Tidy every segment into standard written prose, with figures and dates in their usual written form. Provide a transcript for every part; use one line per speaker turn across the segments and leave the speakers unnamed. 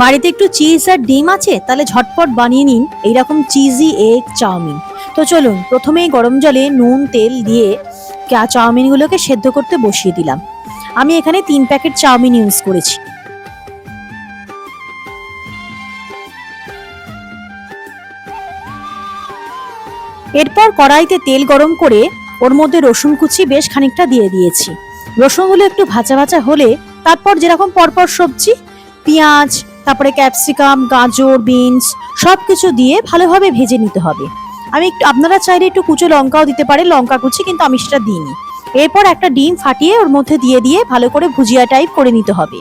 বাড়িতে একটু চিজ আর ডিম আছে, তাহলে ঝটপট বানিয়ে নিন এইরকম চিজি এগ চাউমিন। তো চলুন, প্রথমেই গরম জলে নুন তেল দিয়ে চাউমিনগুলোকে সেদ্ধ করতে বসিয়ে দিলাম। আমি এখানে 3 প্যাকেট চাউমিন ইউজ করেছি। এরপর কড়াইতে তেল গরম করে ওর মধ্যে রসুন কুচি বেশ খানিকটা দিয়ে দিয়েছি। রসুনগুলো একটু ভাজা ভাজা হলে তারপর যেরকম পরপর সবজি, পেঁয়াজ, তারপরে ক্যাপসিকাম, গাজর, বিনস সবকিছু দিয়ে ভালোভাবে ভেজে নিতে হবে। আপনারা চাইলে একটু কুচো লঙ্কাও দিতে পারেন, লঙ্কা কুচি, কিন্তু আমি সেটা দিইনি। এরপর একটা ডিম ফাটিয়ে ওর মধ্যে দিয়ে ভালো করে ভুজিয়া টাইপ করে নিতে হবে।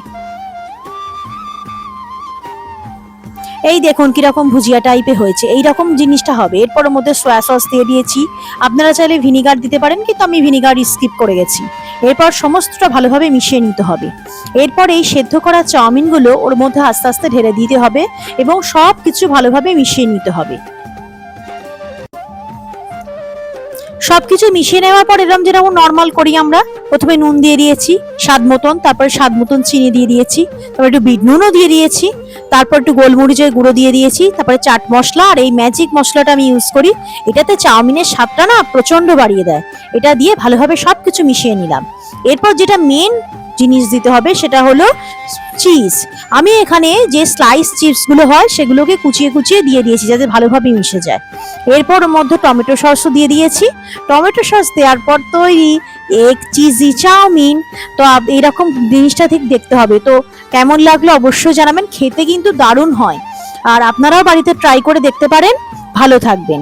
এই দেখুন কিরকম ভুজিয়া টাইপে হয়েছে, এইরকম জিনিসটা হবে। এরপর ওর মধ্যে সয়া সস দিয়ে দিয়েছি। আপনারা চাইলে ভিনিগার দিতে পারেন, কিন্তু আমি ভিনিগার স্কিপ করে গেছি। এরপর সমস্তটা ভালোভাবে মিশিয়ে নিতে হবে। এরপর এই সেদ্ধ করা চাউমিনগুলো ওর মধ্যে আস্তে আস্তে ঢেলে দিতে হবে এবং সব কিছু ভালোভাবে মিশিয়ে নিতে হবে। সবকিছু মিশিয়ে নেওয়ার পর এরকম যেরকম নর্মাল করি আমরা, প্রথমে নুন দিয়ে দিয়েছি স্বাদ মতন, তারপরে স্বাদ মতন চিনি দিয়ে দিয়েছি, তারপর একটু বিট নুনও দিয়ে দিয়েছি, তারপর একটু গোলমরিচের গুঁড়ো দিয়ে দিয়েছি, তারপরে চাট মশলা আর এই ম্যাজিক মশলাটা আমি ইউজ করি। এটাতে চাউমিনের স্বাদটা না প্রচন্ড বাড়িয়ে দেয়। এটা দিয়ে ভালোভাবে সবকিছু মিশিয়ে নিলাম। এরপর যেটা মেন জিনিস দিতে হবে সেটা হলো চিজ। আমি এখানে যে স্লাইস চিপস গুলো হয় সেগুলোকে কুচিয়ে কুচিয়ে দিয়ে দিয়েছি যাতে ভালোভাবে মিশে যায়। এরপর ওর মধ্যে টমেটো সসও দিয়ে দিয়েছি। টমেটো সস দেওয়ার পর তৈরি এগ চিজি চাউমিন। তো এইরকম জিনিসটা ঠিক দেখতে হবে। তো কেমন লাগলো অবশ্যই জানাবেন, খেতে কিন্তু দারুণ হয়। আর আপনারাও বাড়িতে ট্রাই করে দেখতে পারেন। ভালো থাকবেন।